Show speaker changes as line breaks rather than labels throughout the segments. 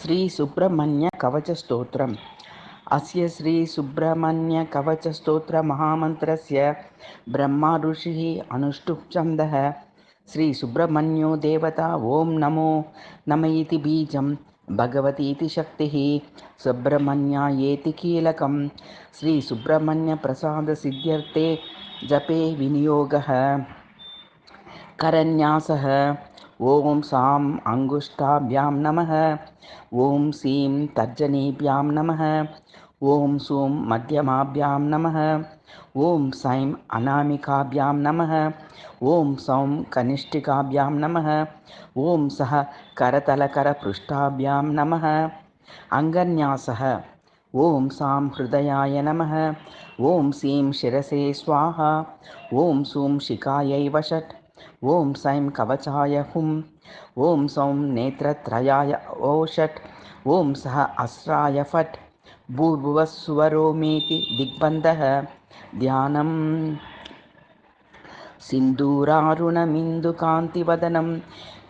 श्री सुब्रह्मण्य कवच स्तोत्रम्। अस्य श्री सुब्रह्मण्य कवच स्तोत्र महामन्त्रस्य ब्रह्मा ऋषिः अनुष्टुप् छन्दः। श्री सुब्रह्मण्यो देवता ओं नमो नम इति बीजं भगवतीति शक्तिः सुब्रह्मण्यायेति कीलकं श्री सुब्रह्मण्य प्रसाद सिद्ध्यर्थे जपे विनियोगः। करन्यासः ओं सां अंगुष्ठाभ्यां नमः। ओं सीं तर्जनीभ्यां नमः। ओं सूं मध्यमाभ्यां नमः। ओं सैं अनामिकाभ्यां नमः। ओं सौं कनिष्ठिकाभ्यां नमः। ओं सः करतलकरपृष्ठाभ्यां नमः। अङ्गन्यासः ओं सां हृदयाय नमः। ओं सीं शिरसे स्वाहा। ओं सूं शिखायै वषट्। ओं सैं कवचाय हुम्। ओं सौं नेत्रत्रयाय ओषट्। ओं सः अस्राय फट्। भूर्भुवः सुवरोमेति दिग्बन्धः। ध्यानं सिन्दूरारुणमिन्दुकान्तिवदनं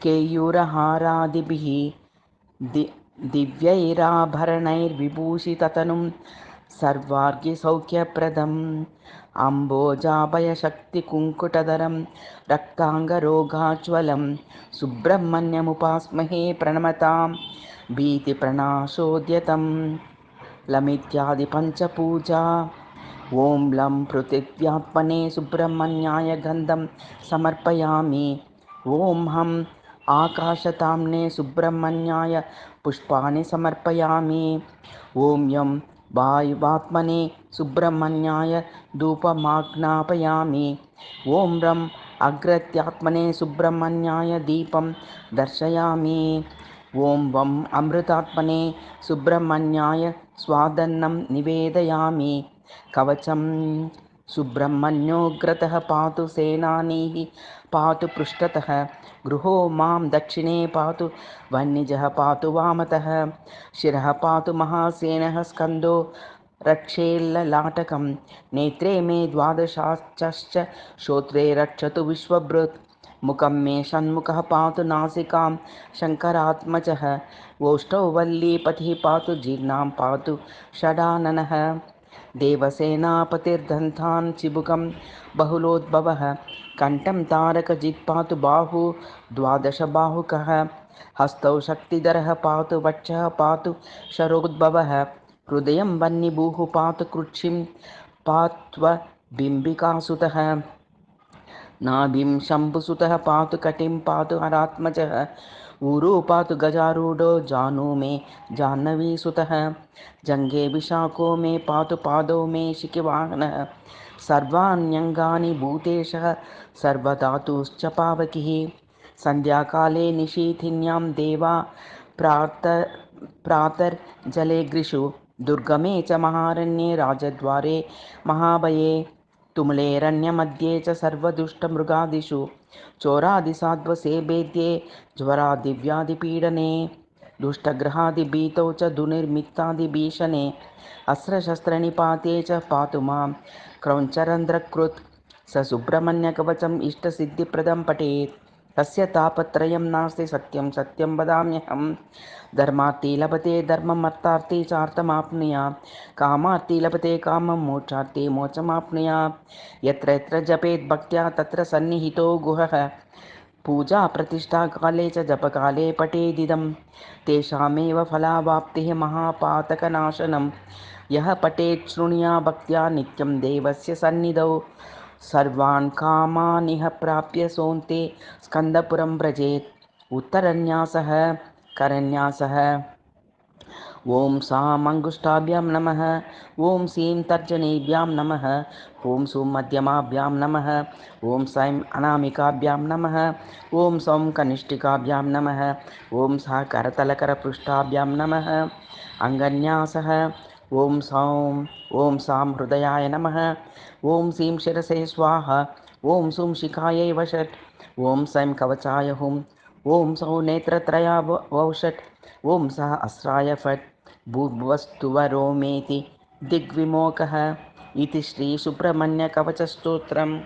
केयूरहारादिभिः दिव्यैराभरणैर्विभूषिततनुं सर्वार्घ्यसौख्यप्रदम् अम्बोजाभयशक्तिकुङ्कुटधरं रक्ताङ्गरोगाज्वलं सुब्रह्मण्यमुपास्महे प्रणमतां भीतिप्रणाशोद्यतं लमित्यादिपञ्चपूजा। ओं लं पृथिव्यात्मने सुब्रह्मण्याय गन्धं समर्पयामि। ओं हम् आकाशताम्ने सुब्रह्मण्याय पुष्पाणि समर्पयामि। ओं यं वायुवात्मने सुब्रह्मण्याय धूपमाज्ञापयामि। ओं रम् अग्रत्यात्मने सुब्रह्मण्याय दीपं दर्शयामि। ओं वम् अमृतात्मने सुब्रह्मण्याय स्वादन्नं निवेदयामि। कवचं सुब्रह्मण्योऽग्रतः पातु सेनानीः पातु पृष्ठतः गृहो मां दक्षिणे पातु वह्निजः पातु वामतः शिरः पातु महासेनः स्कन्दो रक्षेल्ललाटकं नेत्रे मे द्वादशाश्च श्रोत्रे रक्षतु विश्वभृत् मुखं मे षण्मुखः पातु नासिकां शङ्करात्मजः ओष्ठौ वल्लीपतिः पातु जीर्णां पातु षडाननः देवसेनापतिर्दन्तान् चिबुकं बहुलोद्भवः कण्ठं तारकजित् पातु बाहु द्वादशबाहुकः हस्तौ शक्तिधरः पातु वक्षः पातु शरोद्भवः हृदयं वह्निभूः पातु कृच्छिं पात्वबिम्बिकासुतः नाभिं शम्भुसुतः पातु कटिं पातु हरात्मजः ऊरू पातु गजारूढो जानु मे जाह्नवीसुतः जङ्घे विशाखो मे पातु पादौ मे शिखिवाहनः सर्वाण्यङ्गानि भूतेशः सर्वधातुश्च पावकिः सन्ध्याकाले निशीथिन्यां देवा प्रातर्जलेग्रिषु दुर्गमे च महारण्ये राजद्वारे महाभये तुमुलेरण्यमध्ये च सर्वदुष्टमृगादिषु चोरादिसाध्वसेवेद्ये ज्वरादिव्याधिपीडने दुष्टग्रहादिभीतौ च दुर्निमित्तादिभीषणे अस्त्रशस्त्रनिपाते च पातु मां क्रौञ्चरन्ध्रकृत् स सुब्रह्मण्यकवचम् इष्टसिद्धिप्रदं पठेत् तस्य तापत्रयं नास्ति सत्यं सत्यं वदाम्यहम् धर्मार्थी लभते धर्मम् अर्थार्थी चार्थमाप्नुयात् कामार्थी लभते कामं मोक्षार्थी मोक्षमाप्नुयात् यत्र यत्र जपेत् भक्त्या तत्र सन्निहितो गुहः पूजा प्रतिष्ठा काले च जपकाले पठेदिदं तेषामेव फलावाप्तिः महापातकनाशनं यः पठेत् शृणुया भक्त्या नित्यं देवस्य सन्निधौ सर्वान् कामानिह प्राप्य सोऽन्ते स्कन्दपुरं व्रजेत् उत्तरन्यासः करन्यासः ओं सां अंगुष्ठाभ्यां नमः। ओं सीं तर्जनीभ्यां नमः। ओं सूं मध्यमाभ्यां नमः। ओं सैं अनामिकाभ्यां नमः। ओं सौं कनिष्ठिकाभ्यां नमः। ओं सः करतलकरपृष्ठाभ्यां नमः। अङ्गन्यासः ओं सौं ओं सां हृदयाय नमः। ओं सीं शिरसे स्वाहा। ओं सूं शिखायै वषट्। ओं सैं कवचाय हुम्। ओं सौं नेत्रत्रया वौषट्। ओं सः अस्राय फट् भूर्भुवस्तुवरोमेति दिग्विमोकः इति श्री सुब्रह्मण्य कवचस्तोत्रम्।